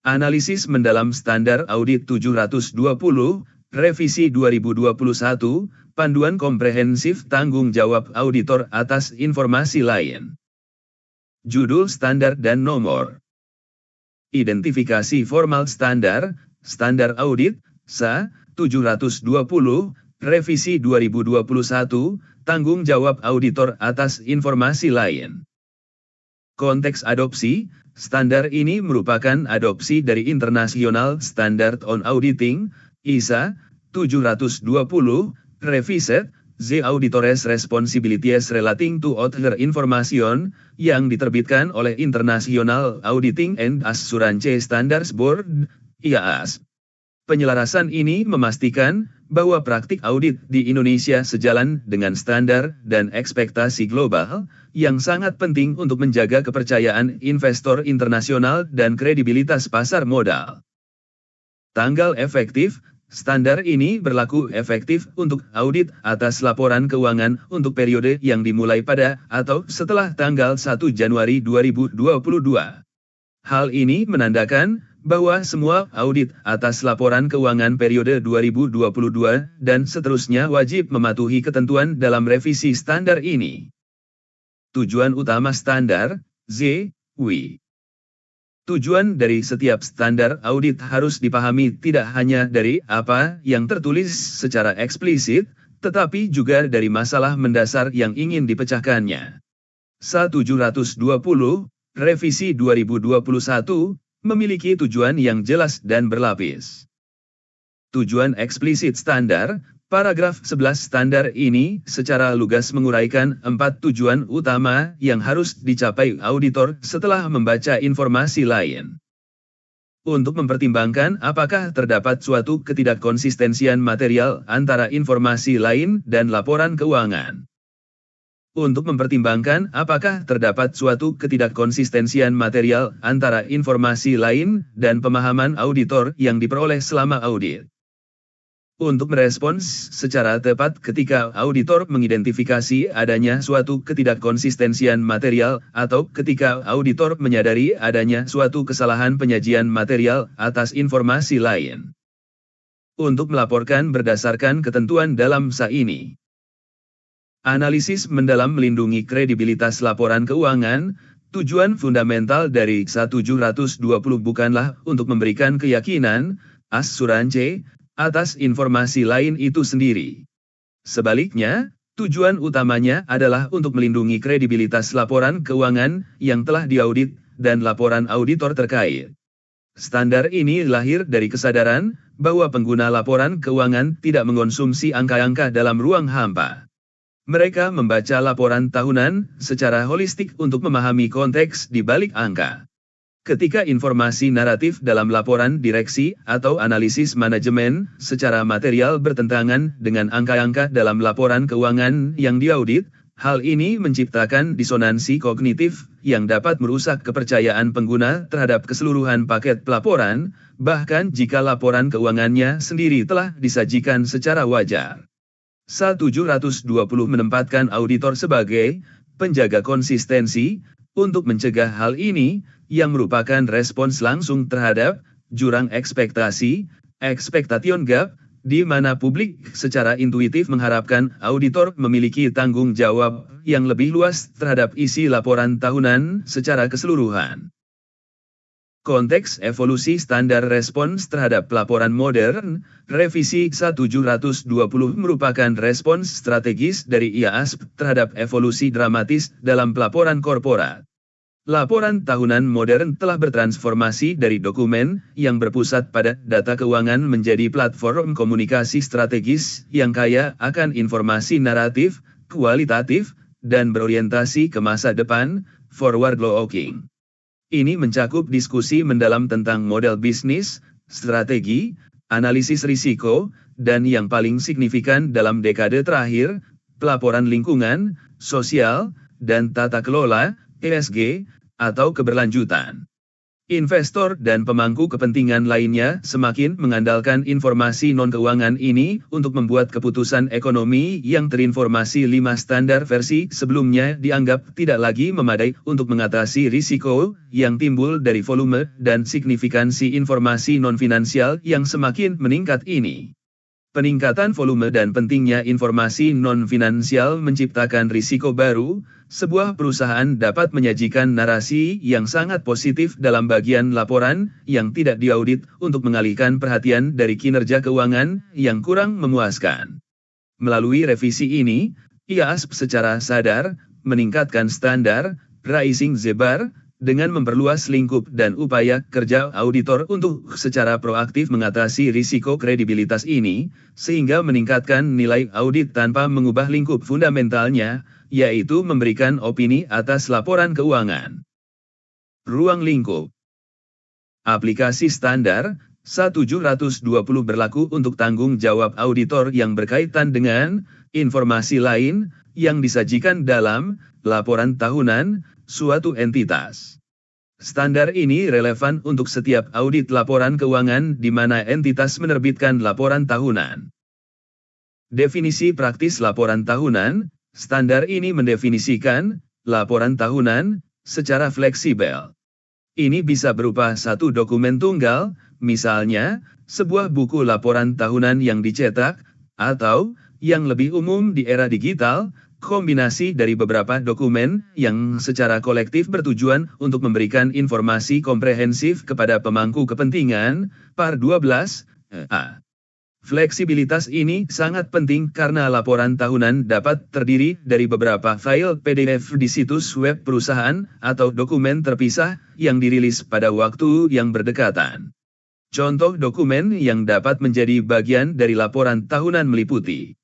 Analisis mendalam standar audit 720, revisi 2021, panduan komprehensif tanggung jawab auditor atas informasi lain. Judul standar dan nomor. Identifikasi formal standar, standar audit, SA, 720, revisi 2021, tanggung jawab auditor atas informasi lain. Konteks adopsi, standar ini merupakan adopsi dari International Standard on Auditing, ISA, 720, revised, The Auditors' Responsibilities Relating to Auditor Information, yang diterbitkan oleh International Auditing and Assurance Standards Board, IAAS. Penyelarasan ini memastikan bahwa praktik audit di Indonesia sejalan dengan standar dan ekspektasi global, yang sangat penting untuk menjaga kepercayaan investor internasional dan kredibilitas pasar modal. Tanggal efektif, standar ini berlaku efektif untuk audit atas laporan keuangan untuk periode yang dimulai pada atau setelah tanggal 1 Januari 2022. Hal ini menandakan bahwa semua audit atas laporan keuangan periode 2022 dan seterusnya wajib mematuhi ketentuan dalam revisi standar ini. Tujuan utama standar, ZW. Tujuan dari setiap standar audit harus dipahami tidak hanya dari apa yang tertulis secara eksplisit, tetapi juga dari masalah mendasar yang ingin dipecahkannya. 720, revisi 2021, memiliki tujuan yang jelas dan berlapis. Tujuan eksplisit standar, paragraf 11 standar ini secara lugas menguraikan 4 tujuan utama yang harus dicapai auditor setelah membaca informasi lain. Untuk mempertimbangkan apakah terdapat suatu ketidakkonsistensian material antara informasi lain dan laporan keuangan. Untuk mempertimbangkan apakah terdapat suatu ketidakkonsistensian material antara informasi lain dan pemahaman auditor yang diperoleh selama audit. Untuk merespons secara tepat ketika auditor mengidentifikasi adanya suatu ketidakkonsistensian material atau ketika auditor menyadari adanya suatu kesalahan penyajian material atas informasi lain. Untuk melaporkan berdasarkan ketentuan dalam SA ini. Analisis mendalam melindungi kredibilitas laporan keuangan, tujuan fundamental dari SA 720 bukanlah untuk memberikan keyakinan, asuransi, atas informasi lain itu sendiri. Sebaliknya, tujuan utamanya adalah untuk melindungi kredibilitas laporan keuangan yang telah diaudit dan laporan auditor terkait. Standar ini lahir dari kesadaran bahwa pengguna laporan keuangan tidak mengonsumsi angka-angka dalam ruang hampa. Mereka membaca laporan tahunan secara holistik untuk memahami konteks di balik angka. Ketika informasi naratif dalam laporan direksi atau analisis manajemen secara material bertentangan dengan angka-angka dalam laporan keuangan yang diaudit, hal ini menciptakan disonansi kognitif yang dapat merusak kepercayaan pengguna terhadap keseluruhan paket pelaporan, bahkan jika laporan keuangannya sendiri telah disajikan secara wajar. SA 720 menempatkan auditor sebagai penjaga konsistensi untuk mencegah hal ini, yang merupakan respons langsung terhadap jurang ekspektasi, expectation gap, di mana publik secara intuitif mengharapkan auditor memiliki tanggung jawab yang lebih luas terhadap isi laporan tahunan secara keseluruhan. Konteks evolusi standar respons terhadap pelaporan modern, revisi SA 720 merupakan respons strategis dari IAAS terhadap evolusi dramatis dalam pelaporan korporat. Laporan tahunan modern telah bertransformasi dari dokumen yang berpusat pada data keuangan menjadi platform komunikasi strategis yang kaya akan informasi naratif, kualitatif, dan berorientasi ke masa depan, forward-looking. Ini mencakup diskusi mendalam tentang model bisnis, strategi, analisis risiko, dan yang paling signifikan dalam dekade terakhir, pelaporan lingkungan, sosial, dan tata kelola, ESG, atau keberlanjutan. Investor dan pemangku kepentingan lainnya semakin mengandalkan informasi non-keuangan ini untuk membuat keputusan ekonomi yang terinformasi. 5 standar versi sebelumnya dianggap tidak lagi memadai untuk mengatasi risiko yang timbul dari volume dan signifikansi informasi non-finansial yang semakin meningkat ini. Peningkatan volume dan pentingnya informasi non-finansial menciptakan risiko baru. Sebuah perusahaan dapat menyajikan narasi yang sangat positif dalam bagian laporan yang tidak diaudit untuk mengalihkan perhatian dari kinerja keuangan yang kurang memuaskan. Melalui revisi ini, IASP secara sadar meningkatkan standar Rising the Bar dengan memperluas lingkup dan upaya kerja auditor untuk secara proaktif mengatasi risiko kredibilitas ini, sehingga meningkatkan nilai audit tanpa mengubah lingkup fundamentalnya, yaitu memberikan opini atas laporan keuangan. Ruang lingkup. Aplikasi standar 1720 berlaku untuk tanggung jawab auditor yang berkaitan dengan informasi lain yang disajikan dalam laporan tahunan suatu entitas. Standar ini relevan untuk setiap audit laporan keuangan di mana entitas menerbitkan laporan tahunan. Definisi praktis laporan tahunan. Standar ini mendefinisikan laporan tahunan secara fleksibel. Ini bisa berupa satu dokumen tunggal, misalnya sebuah buku laporan tahunan yang dicetak, atau yang lebih umum di era digital, kombinasi dari beberapa dokumen yang secara kolektif bertujuan untuk memberikan informasi komprehensif kepada pemangku kepentingan. Par 12a. Fleksibilitas ini sangat penting karena laporan tahunan dapat terdiri dari beberapa file PDF di situs web perusahaan atau dokumen terpisah yang dirilis pada waktu yang berdekatan. Contoh dokumen yang dapat menjadi bagian dari laporan tahunan meliputi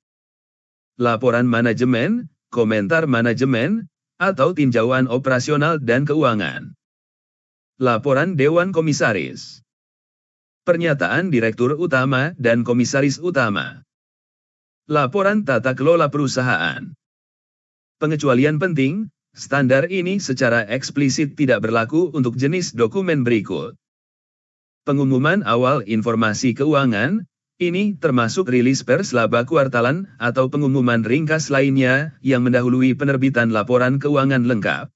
laporan manajemen, komentar manajemen, atau tinjauan operasional dan keuangan. Laporan Dewan Komisaris. Pernyataan Direktur Utama dan Komisaris Utama. Laporan Tata Kelola Perusahaan. Pengecualian penting, standar ini secara eksplisit tidak berlaku untuk jenis dokumen berikut. Pengumuman awal informasi keuangan, ini termasuk rilis pers laba kuartalan atau pengumuman ringkas lainnya yang mendahului penerbitan laporan keuangan lengkap.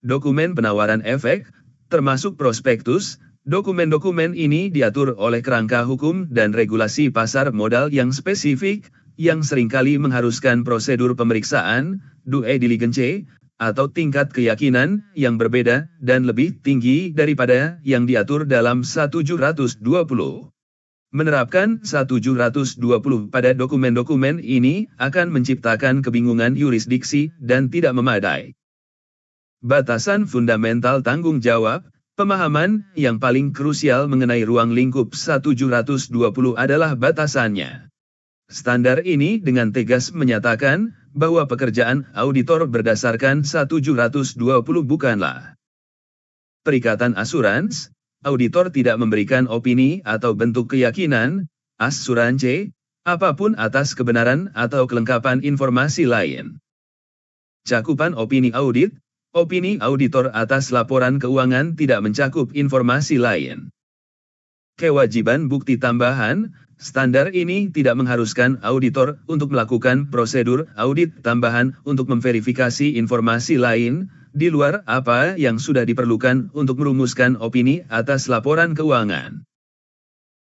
Dokumen penawaran efek, termasuk prospektus. Dokumen-dokumen ini diatur oleh kerangka hukum dan regulasi pasar modal yang spesifik, yang seringkali mengharuskan prosedur pemeriksaan, due diligence, atau tingkat keyakinan yang berbeda dan lebih tinggi daripada yang diatur dalam 1720. Menerapkan 1720 pada dokumen-dokumen ini akan menciptakan kebingungan yurisdiksi dan tidak memadai. Batasan fundamental tanggung jawab. Pemahaman yang paling krusial mengenai ruang lingkup 1720 adalah batasannya. Standar ini dengan tegas menyatakan bahwa pekerjaan auditor berdasarkan 1720 bukanlah perikatan asurans. Auditor tidak memberikan opini atau bentuk keyakinan, asuransi, apapun atas kebenaran atau kelengkapan informasi lain. Cakupan opini audit. Opini auditor atas laporan keuangan tidak mencakup informasi lain. Kewajiban bukti tambahan, standar ini tidak mengharuskan auditor untuk melakukan prosedur audit tambahan untuk memverifikasi informasi lain, di luar apa yang sudah diperlukan untuk merumuskan opini atas laporan keuangan.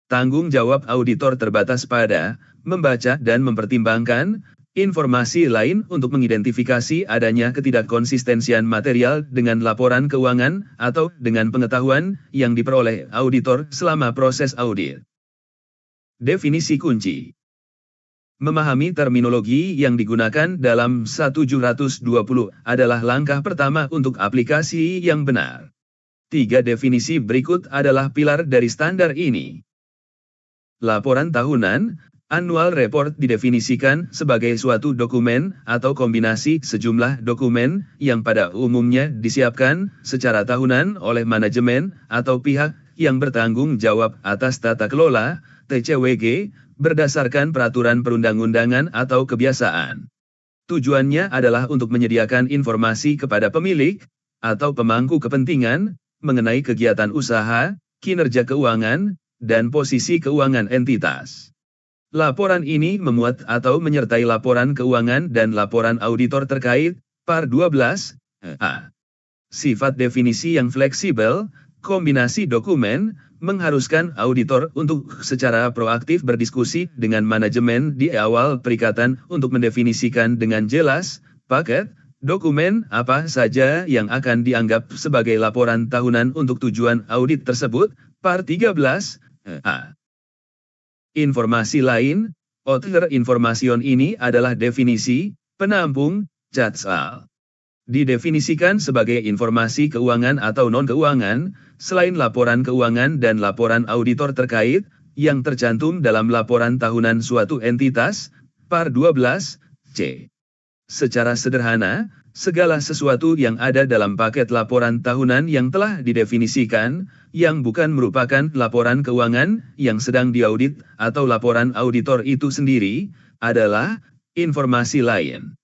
Tanggung jawab auditor terbatas pada membaca dan mempertimbangkan informasi lain untuk mengidentifikasi adanya ketidakkonsistensian material dengan laporan keuangan atau dengan pengetahuan yang diperoleh auditor selama proses audit. Definisi kunci. Memahami terminologi yang digunakan dalam 1720 adalah langkah pertama untuk aplikasi yang benar. 3 definisi berikut adalah pilar dari standar ini. Laporan tahunan. Annual report didefinisikan sebagai suatu dokumen atau kombinasi sejumlah dokumen yang pada umumnya disiapkan secara tahunan oleh manajemen atau pihak yang bertanggung jawab atas tata kelola, TCWG, berdasarkan peraturan perundang-undangan atau kebiasaan. Tujuannya adalah untuk menyediakan informasi kepada pemilik atau pemangku kepentingan mengenai kegiatan usaha, kinerja keuangan, dan posisi keuangan entitas. Laporan ini memuat atau menyertai laporan keuangan dan laporan auditor terkait, Par 12, A. Sifat definisi yang fleksibel, kombinasi dokumen, mengharuskan auditor untuk secara proaktif berdiskusi dengan manajemen di awal perikatan untuk mendefinisikan dengan jelas, paket, dokumen apa saja yang akan dianggap sebagai laporan tahunan untuk tujuan audit tersebut, Par 13, A. Informasi lain, Other Information ini adalah definisi, penampung, catsal. Didefinisikan sebagai informasi keuangan atau non-keuangan, selain laporan keuangan dan laporan auditor terkait, yang tercantum dalam laporan tahunan suatu entitas, Par 12, C. Secara sederhana, segala sesuatu yang ada dalam paket laporan tahunan yang telah didefinisikan, yang bukan merupakan laporan keuangan yang sedang diaudit atau laporan auditor itu sendiri, adalah informasi lain.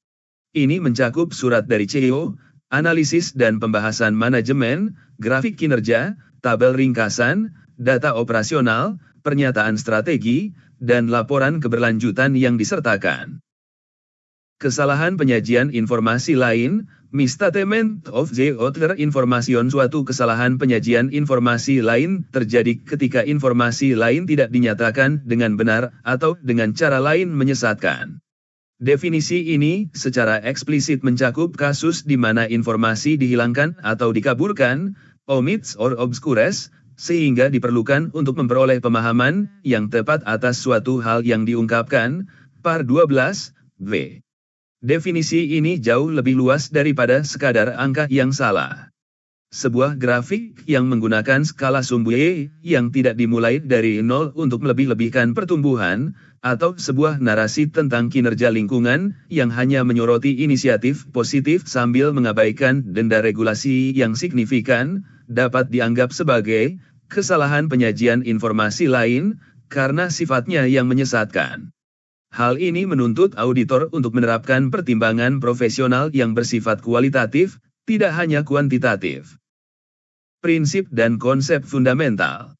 Ini mencakup surat dari CEO, analisis dan pembahasan manajemen, grafik kinerja, tabel ringkasan, data operasional, pernyataan strategi, dan laporan keberlanjutan yang disertakan. Kesalahan penyajian informasi lain, misstatement of the other information. Suatu kesalahan penyajian informasi lain terjadi ketika informasi lain tidak dinyatakan dengan benar atau dengan cara lain menyesatkan. Definisi ini secara eksplisit mencakup kasus di mana informasi dihilangkan atau dikaburkan, omits or obscures, sehingga diperlukan untuk memperoleh pemahaman yang tepat atas suatu hal yang diungkapkan, Par 12, B. Definisi ini jauh lebih luas daripada sekadar angka yang salah. Sebuah grafik yang menggunakan skala sumbu Y yang tidak dimulai dari nol untuk melebih-lebihkan pertumbuhan, atau sebuah narasi tentang kinerja lingkungan yang hanya menyoroti inisiatif positif sambil mengabaikan denda regulasi yang signifikan, dapat dianggap sebagai kesalahan penyajian informasi lain karena sifatnya yang menyesatkan. Hal ini menuntut auditor untuk menerapkan pertimbangan profesional yang bersifat kualitatif, tidak hanya kuantitatif. Prinsip dan konsep fundamental.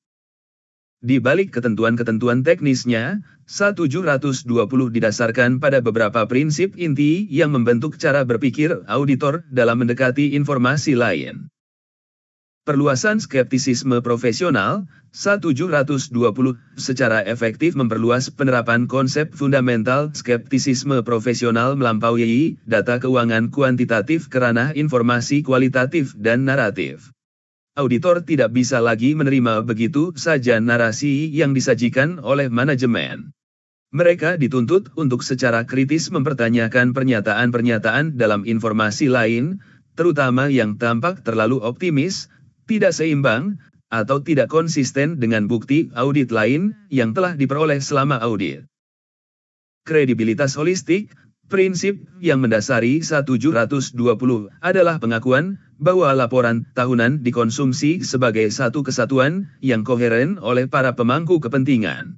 Di balik ketentuan-ketentuan teknisnya, 1720 didasarkan pada beberapa prinsip inti yang membentuk cara berpikir auditor dalam mendekati informasi lain. Perluasan skeptisisme profesional, 1720 secara efektif memperluas penerapan konsep fundamental skeptisisme profesional melampaui data keuangan kuantitatif ke ranah informasi kualitatif dan naratif. Auditor tidak bisa lagi menerima begitu saja narasi yang disajikan oleh manajemen. Mereka dituntut untuk secara kritis mempertanyakan pernyataan-pernyataan dalam informasi lain, terutama yang tampak terlalu optimis, tidak seimbang, atau tidak konsisten dengan bukti audit lain yang telah diperoleh selama audit. Kredibilitas holistik, prinsip yang mendasari 1720 adalah pengakuan bahwa laporan tahunan dikonsumsi sebagai satu kesatuan yang koheren oleh para pemangku kepentingan.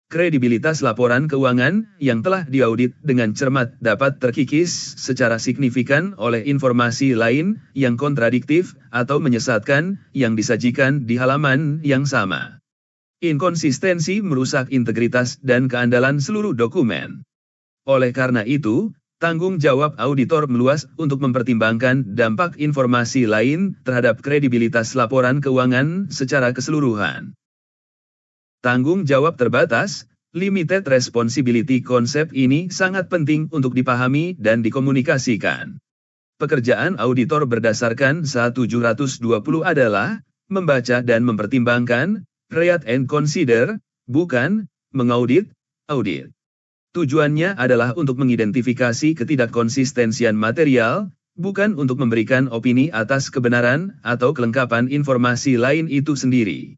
Kredibilitas laporan keuangan yang telah diaudit dengan cermat dapat terkikis secara signifikan oleh informasi lain yang kontradiktif atau menyesatkan yang disajikan di halaman yang sama. Inkonsistensi merusak integritas dan keandalan seluruh dokumen. Oleh karena itu, tanggung jawab auditor meluas untuk mempertimbangkan dampak informasi lain terhadap kredibilitas laporan keuangan secara keseluruhan. Tanggung jawab terbatas, limited responsibility. Konsep ini sangat penting untuk dipahami dan dikomunikasikan. Pekerjaan auditor berdasarkan 1720 adalah membaca dan mempertimbangkan, read and consider, bukan mengaudit, audit. Tujuannya adalah untuk mengidentifikasi ketidakkonsistensian material, bukan untuk memberikan opini atas kebenaran atau kelengkapan informasi lain itu sendiri.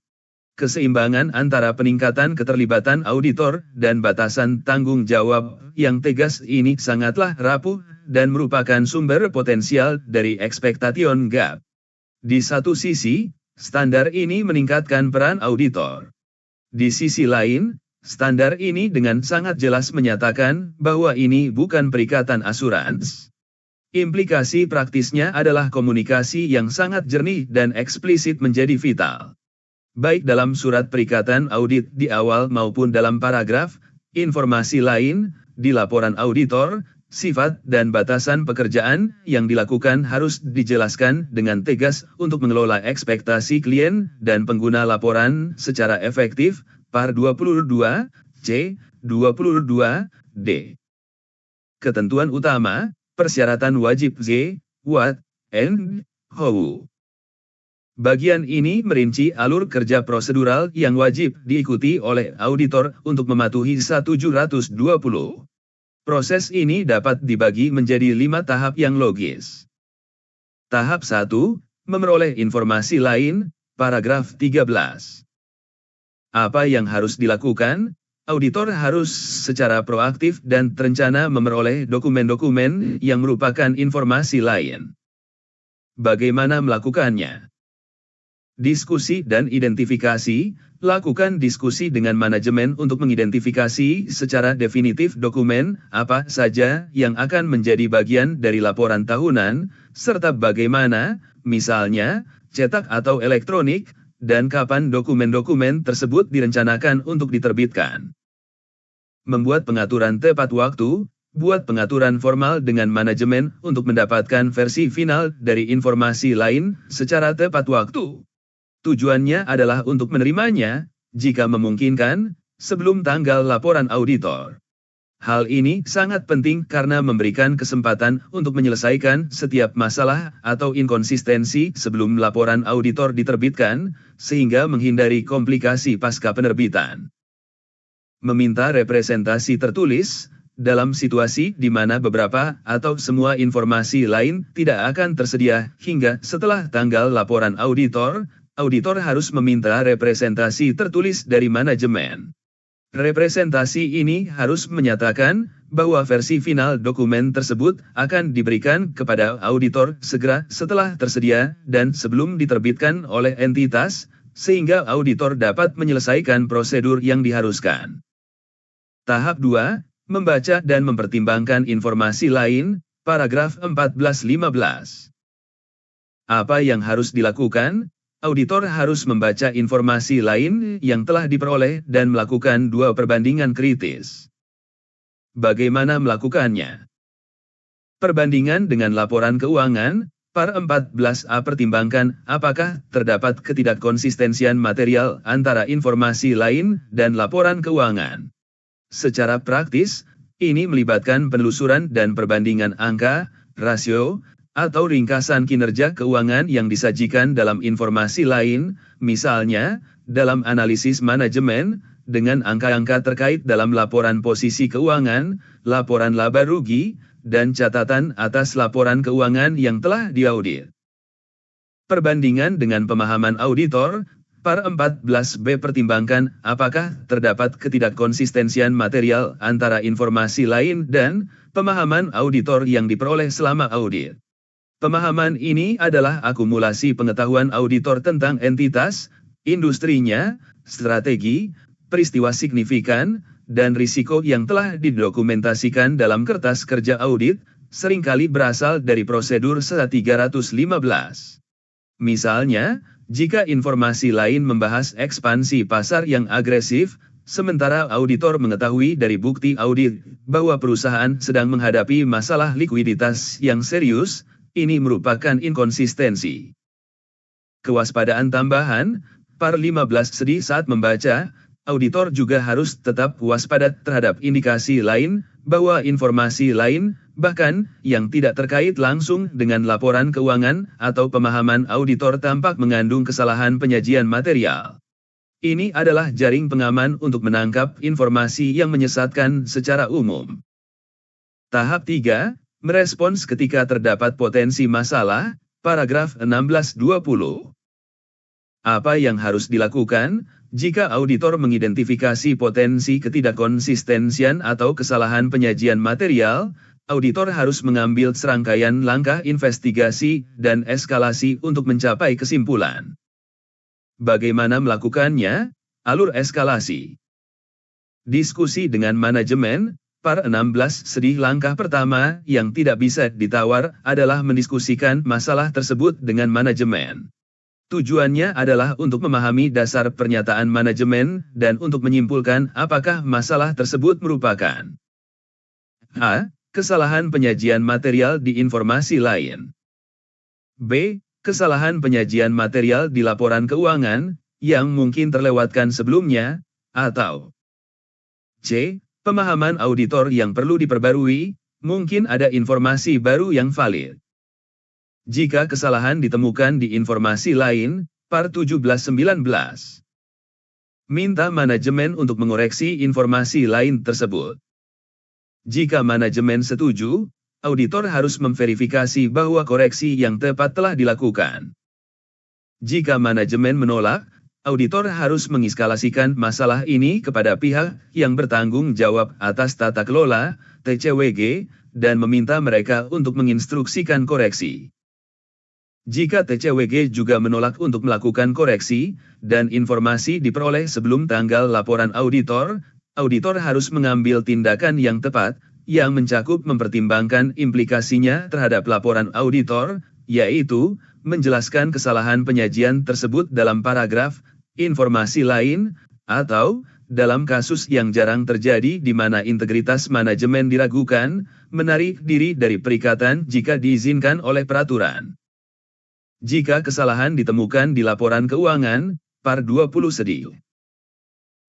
Keseimbangan antara peningkatan keterlibatan auditor dan batasan tanggung jawab yang tegas ini sangatlah rapuh dan merupakan sumber potensial dari expectation gap. Di satu sisi, standar ini meningkatkan peran auditor. Di sisi lain, standar ini dengan sangat jelas menyatakan bahwa ini bukan perikatan asuransi. Implikasi praktisnya adalah komunikasi yang sangat jernih dan eksplisit menjadi vital. Baik dalam surat perikatan audit di awal maupun dalam paragraf, informasi lain, di laporan auditor, sifat dan batasan pekerjaan yang dilakukan harus dijelaskan dengan tegas untuk mengelola ekspektasi klien dan pengguna laporan secara efektif, Par 22, C, 22, D. Ketentuan utama, persyaratan wajib Z, what, and how. Bagian ini merinci alur kerja prosedural yang wajib diikuti oleh auditor untuk mematuhi 1720. Proses ini dapat dibagi menjadi 5 tahap yang logis. Tahap 1, memperoleh informasi lain, paragraf 13. Apa yang harus dilakukan? Auditor harus secara proaktif dan terencana memperoleh dokumen-dokumen yang merupakan informasi lain. Bagaimana melakukannya? Diskusi dan identifikasi. Lakukan diskusi dengan manajemen untuk mengidentifikasi secara definitif dokumen apa saja yang akan menjadi bagian dari laporan tahunan, serta bagaimana, misalnya, cetak atau elektronik, dan kapan dokumen-dokumen tersebut direncanakan untuk diterbitkan. Membuat pengaturan tepat waktu. Buat pengaturan formal dengan manajemen untuk mendapatkan versi final dari informasi lain secara tepat waktu. Tujuannya adalah untuk menerimanya, jika memungkinkan, sebelum tanggal laporan auditor. Hal ini sangat penting karena memberikan kesempatan untuk menyelesaikan setiap masalah atau inkonsistensi sebelum laporan auditor diterbitkan, sehingga menghindari komplikasi pasca penerbitan. Meminta representasi tertulis, dalam situasi di mana beberapa atau semua informasi lain tidak akan tersedia hingga setelah tanggal laporan auditor, auditor harus meminta representasi tertulis dari manajemen. Representasi ini harus menyatakan bahwa versi final dokumen tersebut akan diberikan kepada auditor segera setelah tersedia dan sebelum diterbitkan oleh entitas, sehingga auditor dapat menyelesaikan prosedur yang diharuskan. Tahap 2, membaca dan mempertimbangkan informasi lain, paragraf 14-15. Apa yang harus dilakukan? Auditor harus membaca informasi lain yang telah diperoleh dan melakukan 2 perbandingan kritis. Bagaimana melakukannya? Perbandingan dengan laporan keuangan, Par 14A pertimbangkan apakah terdapat ketidakkonsistensian material antara informasi lain dan laporan keuangan. Secara praktis, ini melibatkan penelusuran dan perbandingan angka, rasio, atau ringkasan kinerja keuangan yang disajikan dalam informasi lain, misalnya, dalam analisis manajemen, dengan angka-angka terkait dalam laporan posisi keuangan, laporan laba rugi, dan catatan atas laporan keuangan yang telah diaudit. Perbandingan dengan pemahaman auditor, Par 14B pertimbangkan apakah terdapat ketidakkonsistensian material antara informasi lain dan pemahaman auditor yang diperoleh selama audit. Pemahaman ini adalah akumulasi pengetahuan auditor tentang entitas, industrinya, strategi, peristiwa signifikan, dan risiko yang telah didokumentasikan dalam kertas kerja audit, seringkali berasal dari prosedur SEA 315. Misalnya, jika informasi lain membahas ekspansi pasar yang agresif, sementara auditor mengetahui dari bukti audit bahwa perusahaan sedang menghadapi masalah likuiditas yang serius, ini merupakan inkonsistensi. Kewaspadaan tambahan, Par 15 sedih saat membaca, auditor juga harus tetap waspada terhadap indikasi lain, bahwa informasi lain, bahkan yang tidak terkait langsung dengan laporan keuangan atau pemahaman auditor tampak mengandung kesalahan penyajian material. Ini adalah jaring pengaman untuk menangkap informasi yang menyesatkan secara umum. Tahap 3, merespons ketika terdapat potensi masalah, paragraf 16-20. Apa yang harus dilakukan? Jika auditor mengidentifikasi potensi ketidakkonsistensian atau kesalahan penyajian material, auditor harus mengambil serangkaian langkah investigasi dan eskalasi untuk mencapai kesimpulan. Bagaimana melakukannya? Alur eskalasi. Diskusi dengan manajemen, Par 16 sedih langkah pertama yang tidak bisa ditawar adalah mendiskusikan masalah tersebut dengan manajemen. Tujuannya adalah untuk memahami dasar pernyataan manajemen dan untuk menyimpulkan apakah masalah tersebut merupakan A. Kesalahan penyajian material di informasi lain. B. Kesalahan penyajian material di laporan keuangan yang mungkin terlewatkan sebelumnya, atau C. Pemahaman auditor yang perlu diperbarui, mungkin ada informasi baru yang valid. Jika kesalahan ditemukan di informasi lain, par 17-19. Minta manajemen untuk mengoreksi informasi lain tersebut. Jika manajemen setuju, auditor harus memverifikasi bahwa koreksi yang tepat telah dilakukan. Jika manajemen menolak, auditor harus mengeskalasikan masalah ini kepada pihak yang bertanggung jawab atas tata kelola, TCWG, dan meminta mereka untuk menginstruksikan koreksi. Jika TCWG juga menolak untuk melakukan koreksi, dan informasi diperoleh sebelum tanggal laporan auditor, auditor harus mengambil tindakan yang tepat, yang mencakup mempertimbangkan implikasinya terhadap laporan auditor, yaitu, menjelaskan kesalahan penyajian tersebut dalam paragraf, informasi lain, atau, dalam kasus yang jarang terjadi di mana integritas manajemen diragukan, menarik diri dari perikatan jika diizinkan oleh peraturan. Jika kesalahan ditemukan di laporan keuangan, par 20 sedih.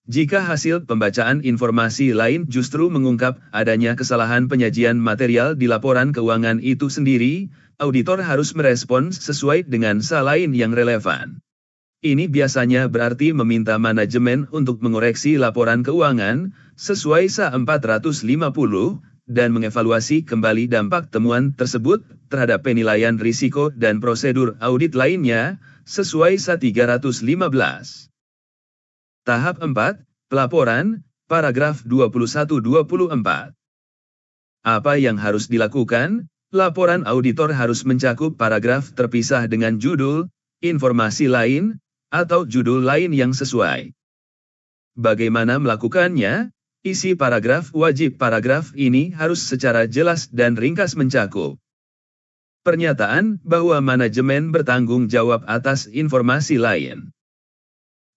Jika hasil pembacaan informasi lain justru mengungkap adanya kesalahan penyajian material di laporan keuangan itu sendiri, auditor harus merespons sesuai dengan SA lain yang relevan. Ini biasanya berarti meminta manajemen untuk mengoreksi laporan keuangan, sesuai SA 450, dan mengevaluasi kembali dampak temuan tersebut terhadap penilaian risiko dan prosedur audit lainnya, sesuai SA 315. Tahap 4, Pelaporan, paragraf 21-24. Apa yang harus dilakukan? Laporan auditor harus mencakup paragraf terpisah dengan judul, informasi lain, atau judul lain yang sesuai. Bagaimana melakukannya? Isi paragraf wajib paragraf ini harus secara jelas dan ringkas mencakup pernyataan bahwa manajemen bertanggung jawab atas informasi lain.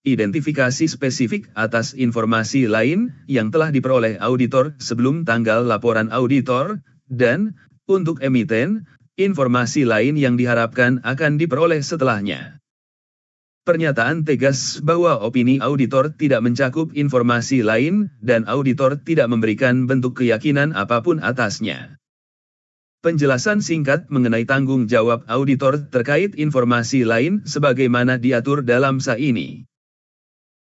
Identifikasi spesifik atas informasi lain yang telah diperoleh auditor sebelum tanggal laporan auditor, dan, untuk emiten, informasi lain yang diharapkan akan diperoleh setelahnya. Pernyataan tegas bahwa opini auditor tidak mencakup informasi lain dan auditor tidak memberikan bentuk keyakinan apapun atasnya. Penjelasan singkat mengenai tanggung jawab auditor terkait informasi lain sebagaimana diatur dalam SA ini.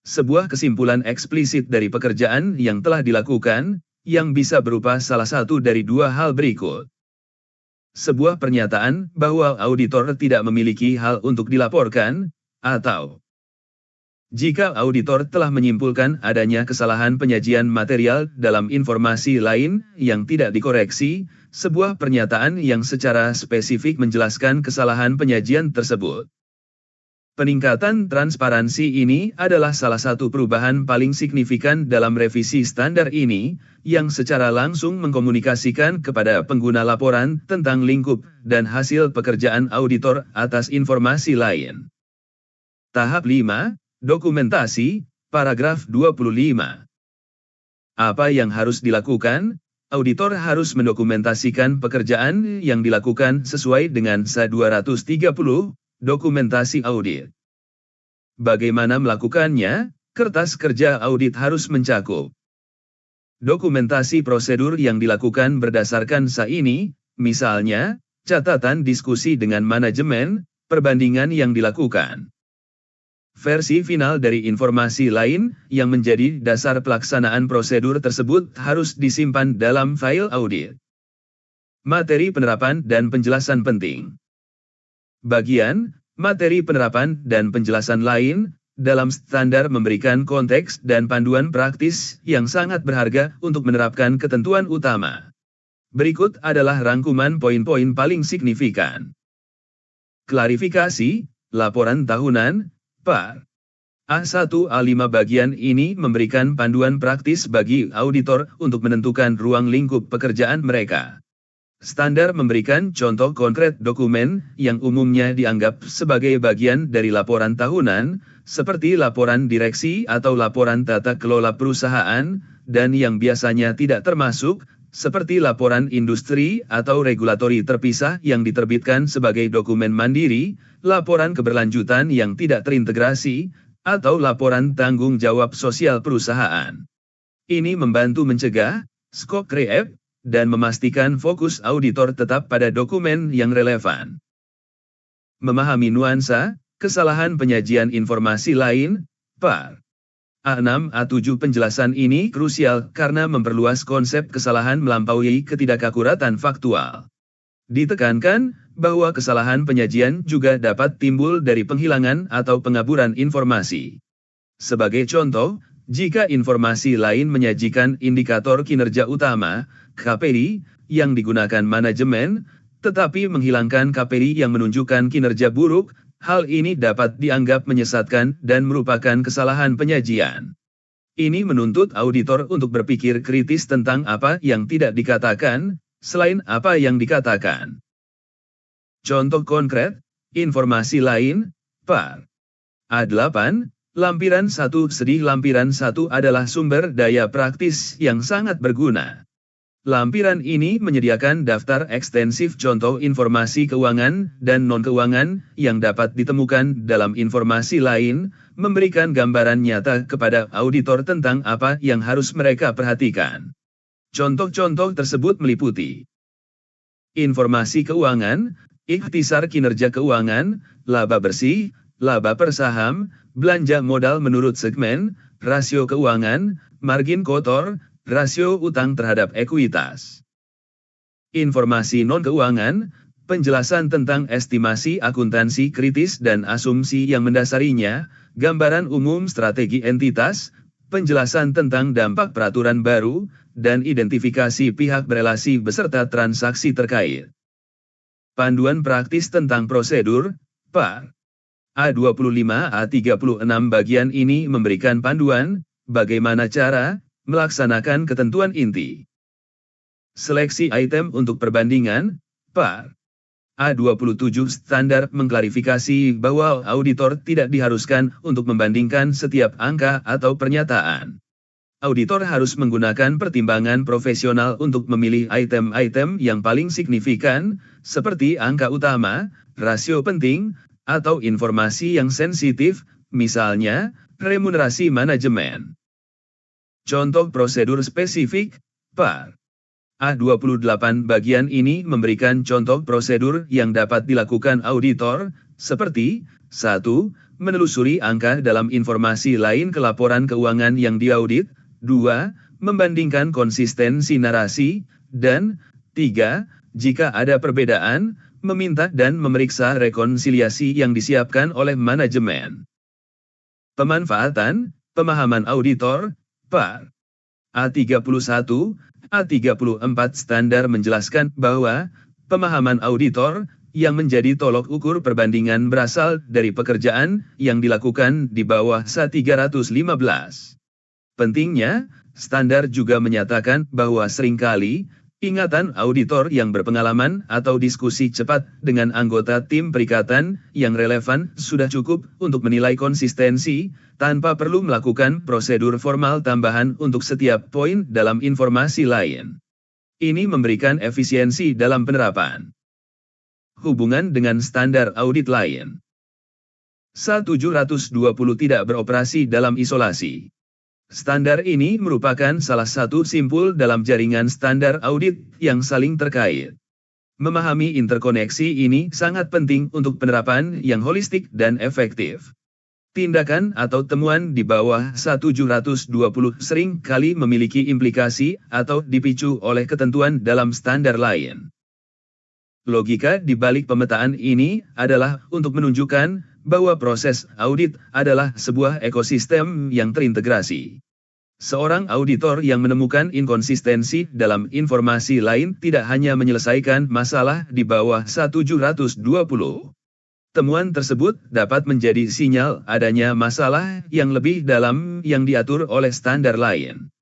Sebuah kesimpulan eksplisit dari pekerjaan yang telah dilakukan, yang bisa berupa salah satu dari dua hal berikut. Sebuah pernyataan bahwa auditor tidak memiliki hal untuk dilaporkan, atau jika auditor telah menyimpulkan adanya kesalahan penyajian material dalam informasi lain yang tidak dikoreksi, sebuah pernyataan yang secara spesifik menjelaskan kesalahan penyajian tersebut. Peningkatan transparansi ini adalah salah satu perubahan paling signifikan dalam revisi standar ini, yang secara langsung mengkomunikasikan kepada pengguna laporan tentang lingkup dan hasil pekerjaan auditor atas informasi lain. Tahap 5, Dokumentasi, paragraf 25. Apa yang harus dilakukan? Auditor harus mendokumentasikan pekerjaan yang dilakukan sesuai dengan SA 230, dokumentasi audit. Bagaimana melakukannya? Kertas kerja audit harus mencakup dokumentasi prosedur yang dilakukan berdasarkan SA ini, misalnya, catatan diskusi dengan manajemen, perbandingan yang dilakukan. Versi final dari informasi lain yang menjadi dasar pelaksanaan prosedur tersebut harus disimpan dalam file audit. Materi penerapan dan penjelasan penting. Bagian, materi penerapan dan penjelasan lain, dalam standar memberikan konteks dan panduan praktis yang sangat berharga untuk menerapkan ketentuan utama. Berikut adalah rangkuman poin-poin paling signifikan. Klarifikasi, laporan tahunan, par A1-A5 bagian ini memberikan panduan praktis bagi auditor untuk menentukan ruang lingkup pekerjaan mereka. Standar memberikan contoh konkret dokumen yang umumnya dianggap sebagai bagian dari laporan tahunan, seperti laporan direksi atau laporan tata kelola perusahaan, dan yang biasanya tidak termasuk, seperti laporan industri atau regulatori terpisah yang diterbitkan sebagai dokumen mandiri, laporan keberlanjutan yang tidak terintegrasi, atau laporan tanggung jawab sosial perusahaan. Ini membantu mencegah scope creep dan memastikan fokus auditor tetap pada dokumen yang relevan. Memahami nuansa kesalahan penyajian informasi lain, par. A6-A7 penjelasan ini krusial karena memperluas konsep kesalahan melampaui ketidakakuratan faktual. Ditekankan bahwa kesalahan penyajian juga dapat timbul dari penghilangan atau pengaburan informasi. Sebagai contoh, jika informasi lain menyajikan indikator kinerja utama, KPI, yang digunakan manajemen, tetapi menghilangkan KPI yang menunjukkan kinerja buruk, hal ini dapat dianggap menyesatkan dan merupakan kesalahan penyajian. Ini menuntut auditor untuk berpikir kritis tentang apa yang tidak dikatakan, selain apa yang dikatakan. Contoh konkret, informasi lain, par. A8, lampiran 1 sedih lampiran 1 adalah sumber daya praktis yang sangat berguna. Lampiran ini menyediakan daftar ekstensif contoh informasi keuangan dan non-keuangan yang dapat ditemukan dalam informasi lain, memberikan gambaran nyata kepada auditor tentang apa yang harus mereka perhatikan. Contoh-contoh tersebut meliputi informasi keuangan, ikhtisar kinerja keuangan, laba bersih, laba per saham, belanja modal menurut segmen, rasio keuangan, margin kotor, rasio utang terhadap ekuitas. Informasi non-keuangan, penjelasan tentang estimasi akuntansi kritis dan asumsi yang mendasarinya, gambaran umum strategi entitas, penjelasan tentang dampak peraturan baru, dan identifikasi pihak berelasi beserta transaksi terkait. Panduan praktis tentang prosedur, par. A25-A36 bagian ini memberikan panduan, bagaimana cara melaksanakan ketentuan inti. Seleksi item untuk perbandingan, par. A27 standar mengklarifikasi bahwa auditor tidak diharuskan untuk membandingkan setiap angka atau pernyataan. Auditor harus menggunakan pertimbangan profesional untuk memilih item-item yang paling signifikan, seperti angka utama, rasio penting, atau informasi yang sensitif, misalnya, remunerasi manajemen. Contoh prosedur spesifik, par. A28 bagian ini memberikan contoh prosedur yang dapat dilakukan auditor, seperti 1. Menelusuri angka dalam informasi lain ke laporan keuangan yang diaudit, 2. Membandingkan konsistensi narasi, dan 3. Jika ada perbedaan, meminta dan memeriksa rekonsiliasi yang disiapkan oleh manajemen. Pemanfaatan, pemahaman auditor, par. A31, A34 standar menjelaskan bahwa pemahaman auditor yang menjadi tolok ukur perbandingan berasal dari pekerjaan yang dilakukan di bawah SA315. Pentingnya, standar juga menyatakan bahwa seringkali, ingatan auditor yang berpengalaman atau diskusi cepat dengan anggota tim perikatan yang relevan sudah cukup untuk menilai konsistensi, tanpa perlu melakukan prosedur formal tambahan untuk setiap poin dalam informasi lain. Ini memberikan efisiensi dalam penerapan. Hubungan dengan standar audit lain. SA720 tidak beroperasi dalam isolasi. Standar ini merupakan salah satu simpul dalam jaringan standar audit yang saling terkait. Memahami interkoneksi ini sangat penting untuk penerapan yang holistik dan efektif. Tindakan atau temuan di bawah SA720 sering kali memiliki implikasi atau dipicu oleh ketentuan dalam standar lain. Logika di balik pemetaan ini adalah untuk menunjukkan bahwa proses audit adalah sebuah ekosistem yang terintegrasi. Seorang auditor yang menemukan inkonsistensi dalam informasi lain tidak hanya menyelesaikan masalah di bawah SA720, Temuan tersebut dapat menjadi sinyal adanya masalah yang lebih dalam yang diatur oleh standar lain.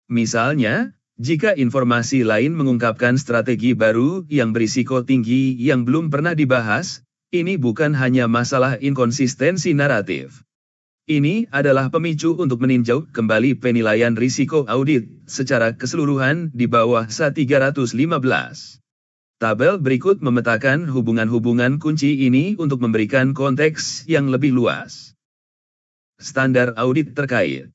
Misalnya, jika informasi lain mengungkapkan strategi baru yang berisiko tinggi yang belum pernah dibahas, ini bukan hanya masalah inkonsistensi naratif. Ini adalah pemicu untuk meninjau kembali penilaian risiko audit secara keseluruhan di bawah SA315. Tabel berikut memetakan hubungan-hubungan kunci ini untuk memberikan konteks yang lebih luas. Standar audit terkait.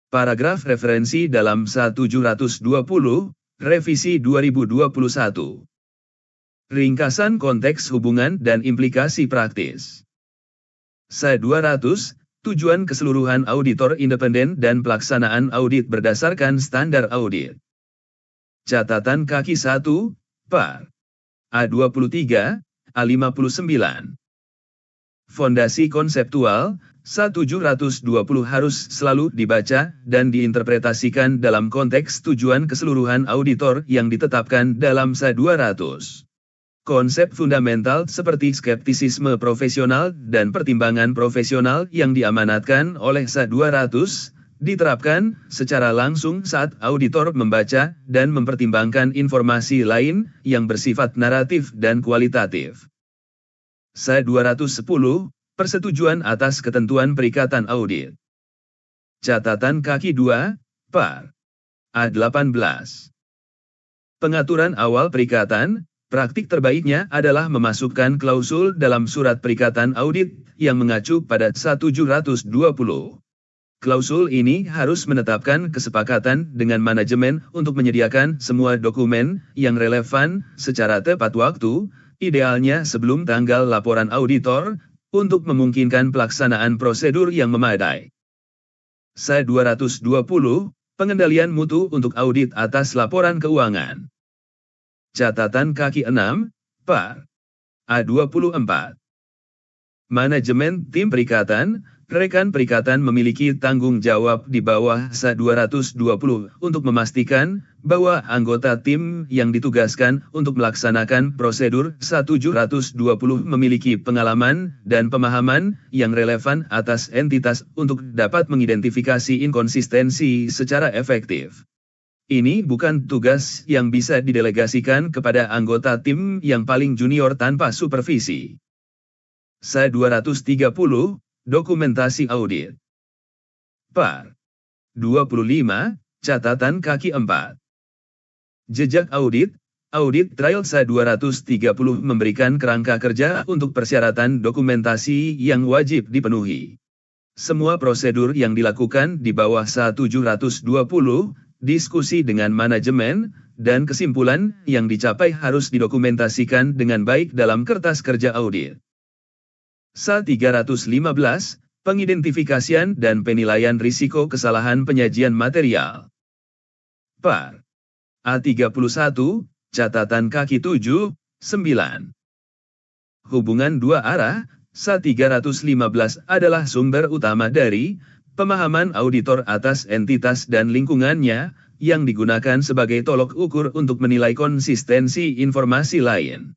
Paragraf referensi dalam SA720, Revisi 2021. Ringkasan konteks hubungan dan implikasi praktis. SA200, tujuan keseluruhan auditor independen dan pelaksanaan audit berdasarkan standar audit. Catatan kaki 1, Par. A23, A59. Fondasi konseptual, SA720 harus selalu dibaca dan diinterpretasikan dalam konteks tujuan keseluruhan auditor yang ditetapkan dalam SA200. Konsep fundamental seperti skeptisisme profesional dan pertimbangan profesional yang diamanatkan oleh SA200, diterapkan secara langsung saat auditor membaca dan mempertimbangkan informasi lain yang bersifat naratif dan kualitatif. SA210, Persetujuan atas ketentuan perikatan audit. Catatan kaki 2, Par. A18. Pengaturan awal perikatan, praktik terbaiknya adalah memasukkan klausul dalam surat perikatan audit yang mengacu pada SA720. Klausul ini harus menetapkan kesepakatan dengan manajemen untuk menyediakan semua dokumen yang relevan secara tepat waktu, idealnya sebelum tanggal laporan auditor, untuk memungkinkan pelaksanaan prosedur yang memadai. SA220, pengendalian mutu untuk audit atas laporan keuangan. Catatan kaki 6, Par. A24. Manajemen tim perikatan, rekan perikatan memiliki tanggung jawab di bawah SA220 untuk memastikan bahwa anggota tim yang ditugaskan untuk melaksanakan prosedur SA720 memiliki pengalaman dan pemahaman yang relevan atas entitas untuk dapat mengidentifikasi inkonsistensi secara efektif. Ini bukan tugas yang bisa didelegasikan kepada anggota tim yang paling junior tanpa supervisi. SA230, Dokumentasi audit. Par. 25, catatan kaki 4. Jejak audit, audit trail SA230 memberikan kerangka kerja untuk persyaratan dokumentasi yang wajib dipenuhi. Semua prosedur yang dilakukan di bawah SA720, diskusi dengan manajemen, dan kesimpulan yang dicapai harus didokumentasikan dengan baik dalam kertas kerja audit. SA315, pengidentifikasian dan penilaian risiko kesalahan penyajian material. Par. A31, catatan kaki 7, 9. Hubungan dua arah, SA315 adalah sumber utama dari pemahaman auditor atas entitas dan lingkungannya, yang digunakan sebagai tolok ukur untuk menilai konsistensi informasi lain.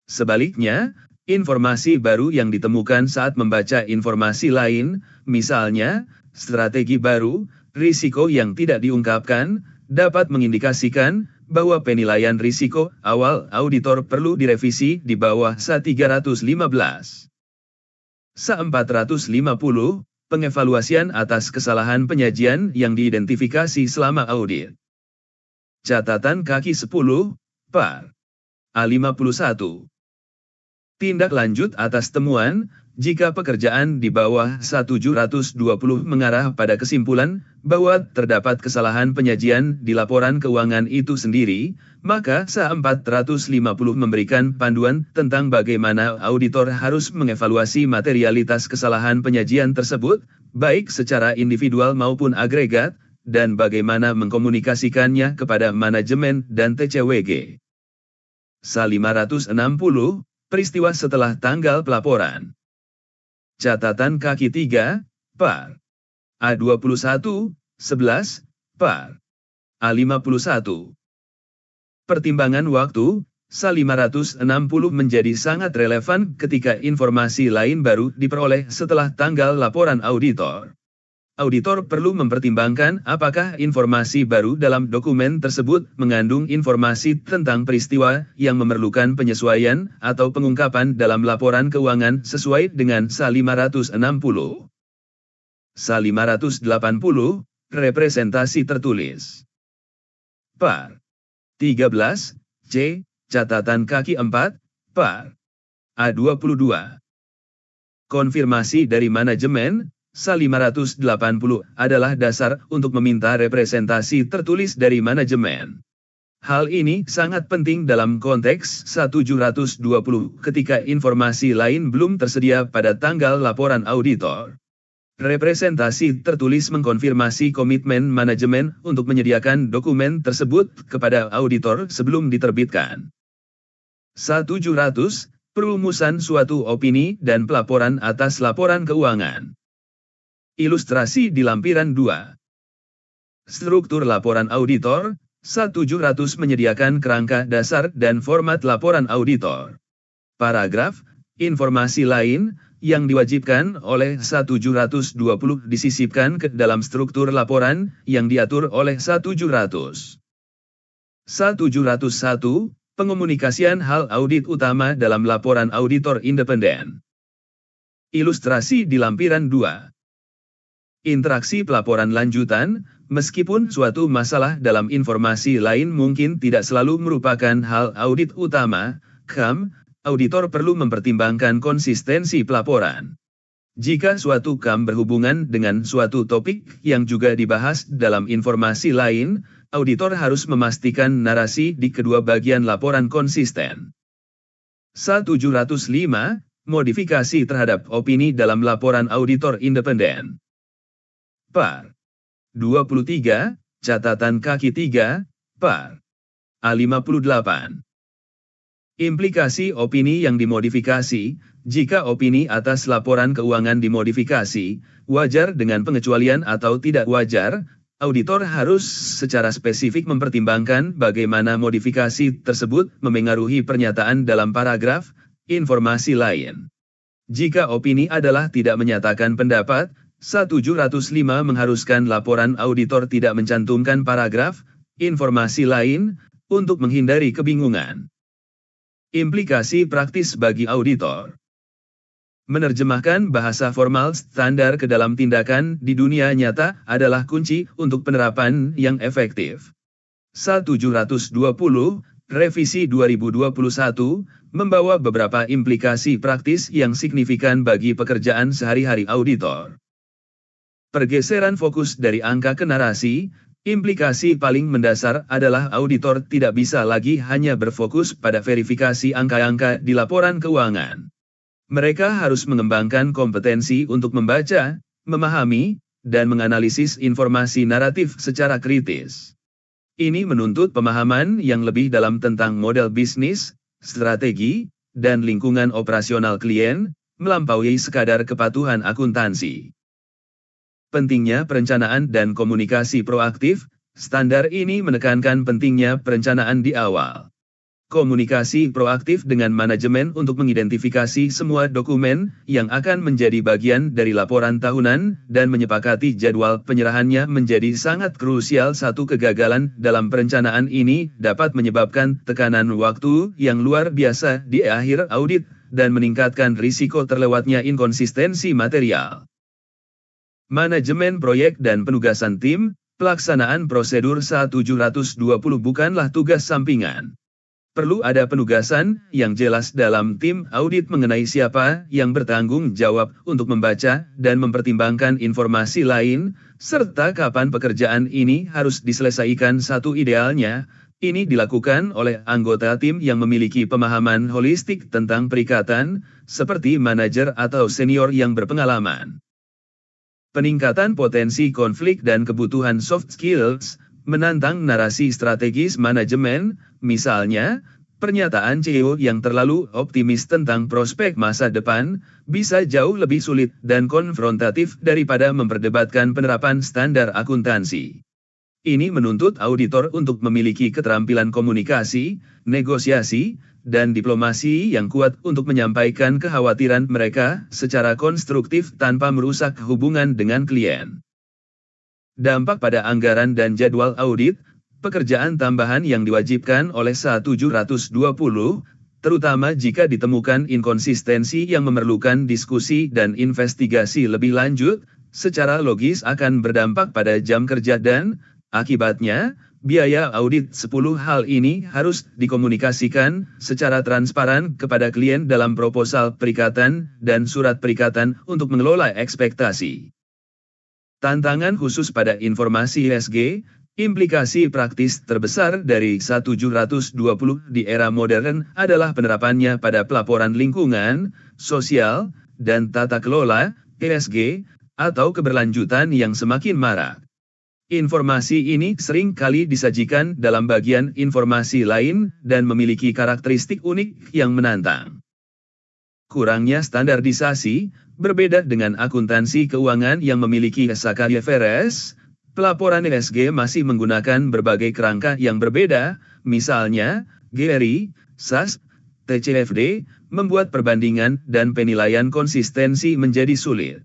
Sebaliknya, informasi baru yang ditemukan saat membaca informasi lain, misalnya, strategi baru, risiko yang tidak diungkapkan, dapat mengindikasikan bahwa penilaian risiko awal auditor perlu direvisi di bawah SA315. SA450, pengevaluasian atas kesalahan penyajian yang diidentifikasi selama audit. Catatan kaki 10, Par. A51. Tindak lanjut atas temuan, jika pekerjaan di bawah SA720 mengarah pada kesimpulan bahwa terdapat kesalahan penyajian di laporan keuangan itu sendiri, maka SA450 memberikan panduan tentang bagaimana auditor harus mengevaluasi materialitas kesalahan penyajian tersebut, baik secara individual maupun agregat, dan bagaimana mengkomunikasikannya kepada manajemen dan TCWG. SA560, peristiwa setelah tanggal pelaporan. Catatan kaki 3, Par. A21, 11, Par. A51. Pertimbangan waktu, SA560 menjadi sangat relevan ketika informasi lain baru diperoleh setelah tanggal laporan auditor. Auditor perlu mempertimbangkan apakah informasi baru dalam dokumen tersebut mengandung informasi tentang peristiwa yang memerlukan penyesuaian atau pengungkapan dalam laporan keuangan sesuai dengan SA560. SA580, representasi tertulis. Par. 13, C. Catatan kaki 4, par. A22. Konfirmasi dari manajemen, SA580 adalah dasar untuk meminta representasi tertulis dari manajemen. Hal ini sangat penting dalam konteks SA720 ketika informasi lain belum tersedia pada tanggal laporan auditor. Representasi tertulis mengkonfirmasi komitmen manajemen untuk menyediakan dokumen tersebut kepada auditor sebelum diterbitkan. SA700, perumusan suatu opini dan pelaporan atas laporan keuangan. Ilustrasi di lampiran 2. Struktur laporan auditor, SA700 menyediakan kerangka dasar dan format laporan auditor. Paragraf, informasi lain, yang diwajibkan oleh SA720 disisipkan ke dalam struktur laporan yang diatur oleh SA700. SA701, pengomunikasian hal audit utama dalam laporan auditor independen. Ilustrasi di lampiran 2. Interaksi pelaporan lanjutan, meskipun suatu masalah dalam informasi lain mungkin tidak selalu merupakan hal audit utama, auditor perlu mempertimbangkan konsistensi pelaporan. Jika suatu KAM berhubungan dengan suatu topik yang juga dibahas dalam informasi lain, auditor harus memastikan narasi di kedua bagian laporan konsisten. SA705, modifikasi terhadap opini dalam laporan auditor independen. Par. 23, catatan kaki 3, par. A58. Implikasi opini yang dimodifikasi, jika opini atas laporan keuangan dimodifikasi, wajar dengan pengecualian atau tidak wajar, auditor harus secara spesifik mempertimbangkan bagaimana modifikasi tersebut memengaruhi pernyataan dalam paragraf, informasi lain. Jika opini adalah tidak menyatakan pendapat, SA705 mengharuskan laporan auditor tidak mencantumkan paragraf, informasi lain, untuk menghindari kebingungan. Implikasi praktis bagi auditor. Menerjemahkan bahasa formal standar ke dalam tindakan di dunia nyata adalah kunci untuk penerapan yang efektif. SA720, revisi 2021, membawa beberapa implikasi praktis yang signifikan bagi pekerjaan sehari-hari auditor. Pergeseran fokus dari angka ke narasi. Implikasi paling mendasar adalah auditor tidak bisa lagi hanya berfokus pada verifikasi angka-angka di laporan keuangan. Mereka harus mengembangkan kompetensi untuk membaca, memahami, dan menganalisis informasi naratif secara kritis. Ini menuntut pemahaman yang lebih dalam tentang model bisnis, strategi, dan lingkungan operasional klien, melampaui sekadar kepatuhan akuntansi. Pentingnya perencanaan dan komunikasi proaktif, standar ini menekankan pentingnya perencanaan di awal. Komunikasi proaktif dengan manajemen untuk mengidentifikasi semua dokumen yang akan menjadi bagian dari laporan tahunan dan menyepakati jadwal penyerahannya menjadi sangat krusial. Satu kegagalan dalam perencanaan ini dapat menyebabkan tekanan waktu yang luar biasa di akhir audit dan meningkatkan risiko terlewatnya inkonsistensi material. Manajemen proyek dan penugasan tim, pelaksanaan prosedur SA720 bukanlah tugas sampingan. Perlu ada penugasan yang jelas dalam tim audit mengenai siapa yang bertanggung jawab untuk membaca dan mempertimbangkan informasi lain, serta kapan pekerjaan ini harus diselesaikan. Satu idealnya, ini dilakukan oleh anggota tim yang memiliki pemahaman holistik tentang perikatan, seperti manajer atau senior yang berpengalaman. Peningkatan potensi konflik dan kebutuhan soft skills, menantang narasi strategis manajemen, misalnya, pernyataan CEO yang terlalu optimis tentang prospek masa depan, bisa jauh lebih sulit dan konfrontatif daripada memperdebatkan penerapan standar akuntansi. Ini menuntut auditor untuk memiliki keterampilan komunikasi, negosiasi, dan diplomasi yang kuat untuk menyampaikan kekhawatiran mereka secara konstruktif tanpa merusak hubungan dengan klien. Dampak pada anggaran dan jadwal audit, pekerjaan tambahan yang diwajibkan oleh SA 720, terutama jika ditemukan inkonsistensi yang memerlukan diskusi dan investigasi lebih lanjut, secara logis akan berdampak pada jam kerja dan, akibatnya, biaya audit. 10 hal ini harus dikomunikasikan secara transparan kepada klien dalam proposal perikatan dan surat perikatan untuk mengelola ekspektasi. Tantangan khusus pada informasi ESG, implikasi praktis terbesar dari SA 720 di era modern adalah penerapannya pada pelaporan lingkungan, sosial, dan tata kelola, ESG, atau keberlanjutan yang semakin marak. Informasi ini sering kali disajikan dalam bagian informasi lain dan memiliki karakteristik unik yang menantang. Kurangnya standarisasi, berbeda dengan akuntansi keuangan yang memiliki SKIFRS, pelaporan ESG masih menggunakan berbagai kerangka yang berbeda, misalnya, GRI, SAS, TCFD, membuat perbandingan dan penilaian konsistensi menjadi sulit.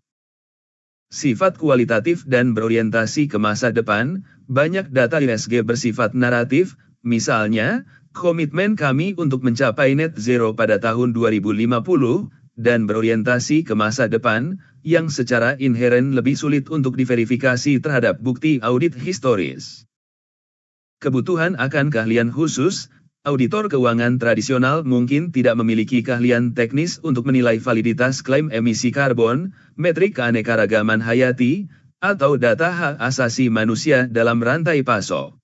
Sifat kualitatif dan berorientasi ke masa depan, banyak data ESG bersifat naratif, misalnya, komitmen kami untuk mencapai net zero pada tahun 2050, dan berorientasi ke masa depan, yang secara inheren lebih sulit untuk diverifikasi terhadap bukti audit historis. Kebutuhan akan keahlian khusus, auditor keuangan tradisional mungkin tidak memiliki keahlian teknis untuk menilai validitas klaim emisi karbon, metrik keanekaragaman hayati, atau data hak asasi manusia dalam rantai pasok.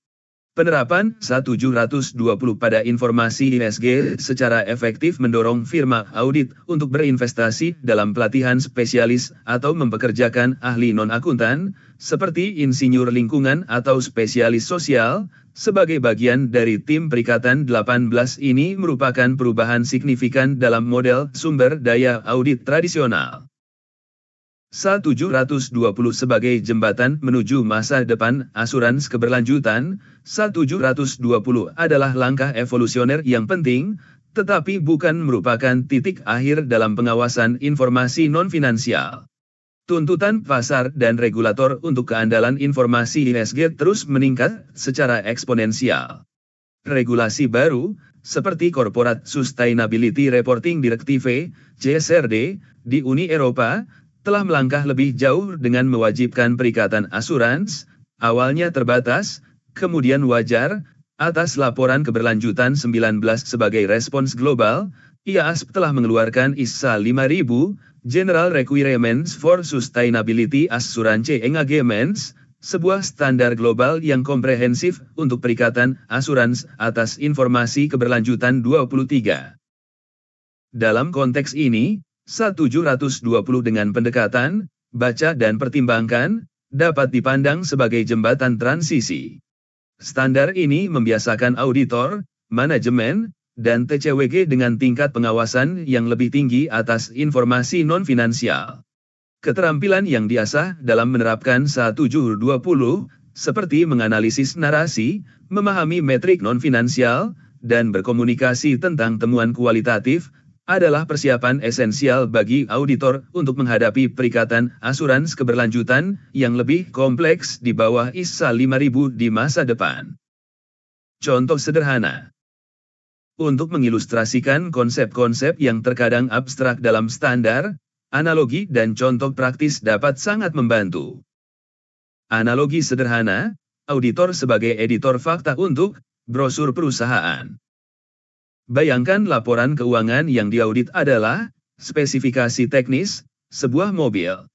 Penerapan SA 720 pada informasi ESG secara efektif mendorong firma audit untuk berinvestasi dalam pelatihan spesialis atau mempekerjakan ahli non-akuntan, seperti insinyur lingkungan atau spesialis sosial, sebagai bagian dari tim perikatan 18 ini merupakan perubahan signifikan dalam model sumber daya audit tradisional. SA 720 sebagai jembatan menuju masa depan asuransi keberlanjutan, SA 720 adalah langkah evolusioner yang penting, tetapi bukan merupakan titik akhir dalam pengawasan informasi non-finansial. Tuntutan pasar dan regulator untuk keandalan informasi ESG terus meningkat secara eksponensial. Regulasi baru, seperti Corporate Sustainability Reporting Directive, CSRD, di Uni Eropa, telah melangkah lebih jauh dengan mewajibkan perikatan asuransi, awalnya terbatas, kemudian wajar, atas laporan keberlanjutan 19 sebagai respons global, IASP telah mengeluarkan ISA 5000, General Requirements for Sustainability Assurance Engagements, sebuah standar global yang komprehensif untuk perikatan asuransi atas informasi keberlanjutan 23. Dalam konteks ini, SA 720 dengan pendekatan, baca dan pertimbangkan, dapat dipandang sebagai jembatan transisi. Standar ini membiasakan auditor, manajemen, dan TCWG dengan tingkat pengawasan yang lebih tinggi atas informasi non-finansial. Keterampilan yang diasah dalam menerapkan SA 720, seperti menganalisis narasi, memahami metrik non-finansial, dan berkomunikasi tentang temuan kualitatif, adalah persiapan esensial bagi auditor untuk menghadapi perikatan asuransi keberlanjutan yang lebih kompleks di bawah ISA 5000 di masa depan. Contoh sederhana. Untuk mengilustrasikan konsep-konsep yang terkadang abstrak dalam standar, analogi dan contoh praktis dapat sangat membantu. Analogi sederhana, auditor sebagai editor fakta untuk brosur perusahaan. Bayangkan laporan keuangan yang diaudit adalah spesifikasi teknis sebuah mobil.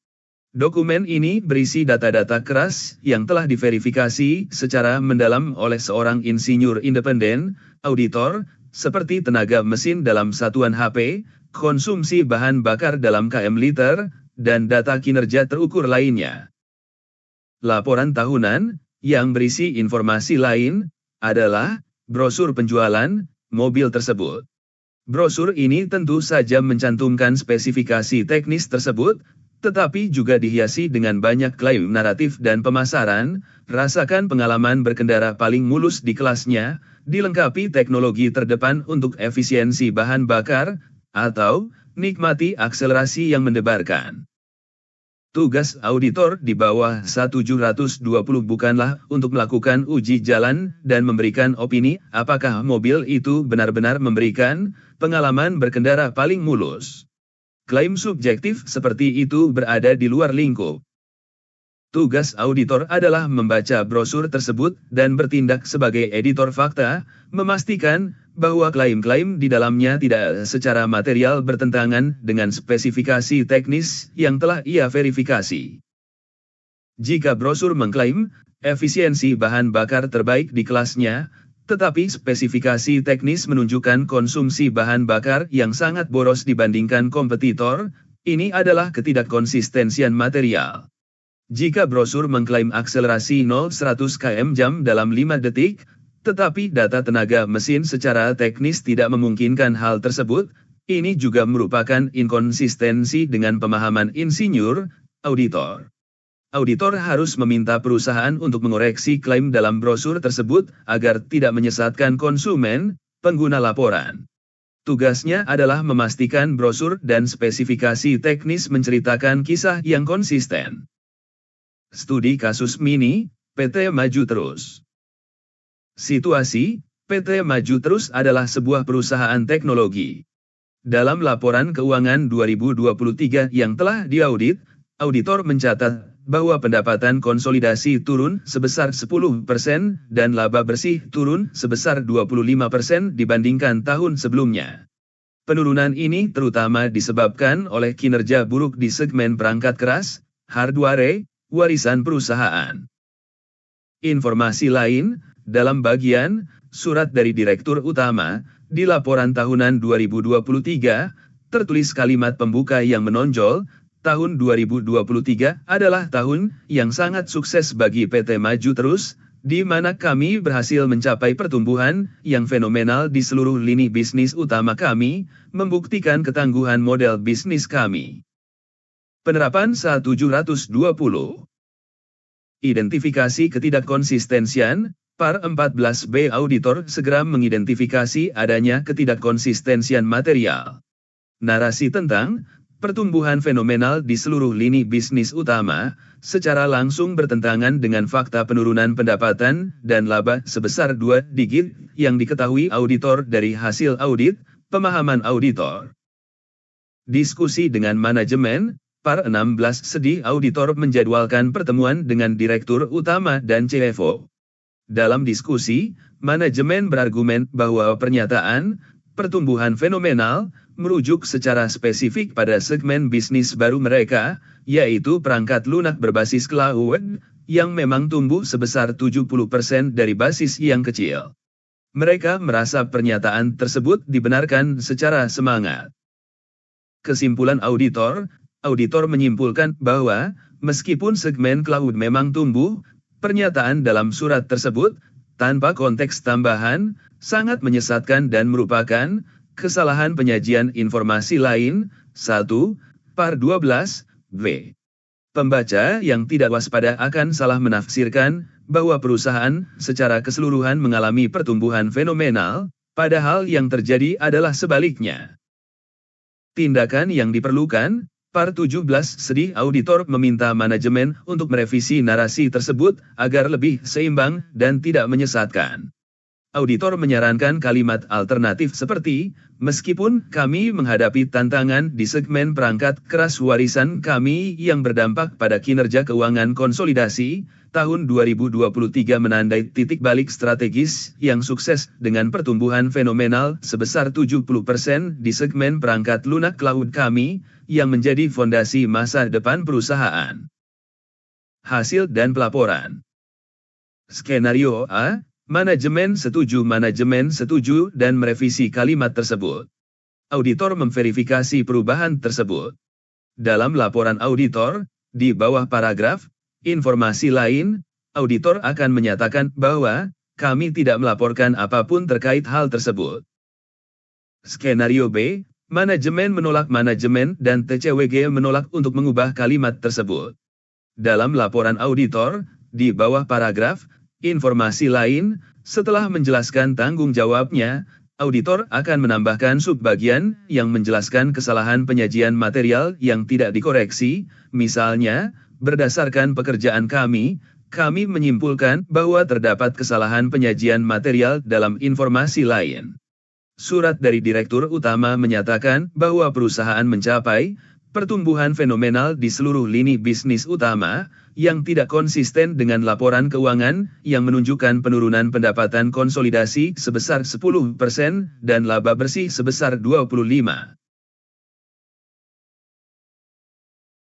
Dokumen ini berisi data-data keras yang telah diverifikasi secara mendalam oleh seorang insinyur independen, auditor, seperti tenaga mesin dalam satuan HP, konsumsi bahan bakar dalam km liter, dan data kinerja terukur lainnya. Laporan tahunan, yang berisi informasi lain, adalah brosur penjualan mobil tersebut. Brosur ini tentu saja mencantumkan spesifikasi teknis tersebut, tetapi juga dihiasi dengan banyak klaim naratif dan pemasaran. Rasakan pengalaman berkendara paling mulus di kelasnya, dilengkapi teknologi terdepan untuk efisiensi bahan bakar, atau nikmati akselerasi yang mendebarkan. Tugas auditor di bawah 1720 bukanlah untuk melakukan uji jalan dan memberikan opini apakah mobil itu benar-benar memberikan pengalaman berkendara paling mulus. Klaim subjektif seperti itu berada di luar lingkup. Tugas auditor adalah membaca brosur tersebut dan bertindak sebagai editor fakta, memastikan bahwa klaim-klaim di dalamnya tidak secara material bertentangan dengan spesifikasi teknis yang telah ia verifikasi. Jika brosur mengklaim efisiensi bahan bakar terbaik di kelasnya, tetapi spesifikasi teknis menunjukkan konsumsi bahan bakar yang sangat boros dibandingkan kompetitor, ini adalah ketidakkonsistensian material. Jika brosur mengklaim akselerasi 0-100 km/jam dalam 5 detik, tetapi data tenaga mesin secara teknis tidak memungkinkan hal tersebut, ini juga merupakan inkonsistensi dengan pemahaman insinyur, auditor. Auditor harus meminta perusahaan untuk mengoreksi klaim dalam brosur tersebut agar tidak menyesatkan konsumen, pengguna laporan. Tugasnya adalah memastikan brosur dan spesifikasi teknis menceritakan kisah yang konsisten. Studi kasus mini, PT Maju Terus. Situasi, PT Maju Terus adalah sebuah perusahaan teknologi. Dalam laporan keuangan 2023 yang telah diaudit, auditor mencatat bahwa pendapatan konsolidasi turun sebesar 10% dan laba bersih turun sebesar 25% dibandingkan tahun sebelumnya. Penurunan ini terutama disebabkan oleh kinerja buruk di segmen perangkat keras, hardware, warisan perusahaan. Informasi lain, dalam bagian surat dari Direktur Utama, di laporan tahunan 2023, tertulis kalimat pembuka yang menonjol, tahun 2023 adalah tahun yang sangat sukses bagi PT Maju Terus, di mana kami berhasil mencapai pertumbuhan yang fenomenal di seluruh lini bisnis utama kami, membuktikan ketangguhan model bisnis kami. Penerapan 1720. Identifikasi ketidakkonsistensian, par 14B auditor segera mengidentifikasi adanya ketidakkonsistensian material. Narasi tentang pertumbuhan fenomenal di seluruh lini bisnis utama, secara langsung bertentangan dengan fakta penurunan pendapatan dan laba sebesar 2 digit yang diketahui auditor dari hasil audit, pemahaman auditor. Diskusi dengan manajemen, par 16 sedih auditor menjadwalkan pertemuan dengan Direktur Utama dan CFO. Dalam diskusi, manajemen berargumen bahwa pernyataan pertumbuhan fenomenal merujuk secara spesifik pada segmen bisnis baru mereka, yaitu perangkat lunak berbasis cloud, yang memang tumbuh sebesar 70% dari basis yang kecil. Mereka merasa pernyataan tersebut dibenarkan secara semangat. Kesimpulan auditor menyimpulkan bahwa, meskipun segmen cloud memang tumbuh, pernyataan dalam surat tersebut, tanpa konteks tambahan, sangat menyesatkan dan merupakan kesalahan penyajian informasi lain. 1. Par 12, V. Pembaca yang tidak waspada akan salah menafsirkan bahwa perusahaan secara keseluruhan mengalami pertumbuhan fenomenal, padahal yang terjadi adalah sebaliknya. Tindakan yang diperlukan, par 17 sedih auditor meminta manajemen untuk merevisi narasi tersebut agar lebih seimbang dan tidak menyesatkan. Auditor menyarankan kalimat alternatif seperti, meskipun kami menghadapi tantangan di segmen perangkat keras warisan kami yang berdampak pada kinerja keuangan konsolidasi, tahun 2023 menandai titik balik strategis yang sukses dengan pertumbuhan fenomenal sebesar 70% di segmen perangkat lunak cloud kami, yang menjadi fondasi masa depan perusahaan. Hasil dan pelaporan. Skenario A, manajemen setuju dan merevisi kalimat tersebut. Auditor memverifikasi perubahan tersebut. Dalam laporan auditor, di bawah paragraf, informasi lain, auditor akan menyatakan bahwa, kami tidak melaporkan apapun terkait hal tersebut. Skenario B, Manajemen menolak dan TCWG menolak untuk mengubah kalimat tersebut. Dalam laporan auditor, di bawah paragraf, informasi lain, setelah menjelaskan tanggung jawabnya, auditor akan menambahkan subbagian yang menjelaskan kesalahan penyajian material yang tidak dikoreksi, misalnya, berdasarkan pekerjaan kami menyimpulkan bahwa terdapat kesalahan penyajian material dalam informasi lain. Surat dari Direktur Utama menyatakan bahwa perusahaan mencapai pertumbuhan fenomenal di seluruh lini bisnis utama, yang tidak konsisten dengan laporan keuangan yang menunjukkan penurunan pendapatan konsolidasi sebesar 10% dan laba bersih sebesar 25%.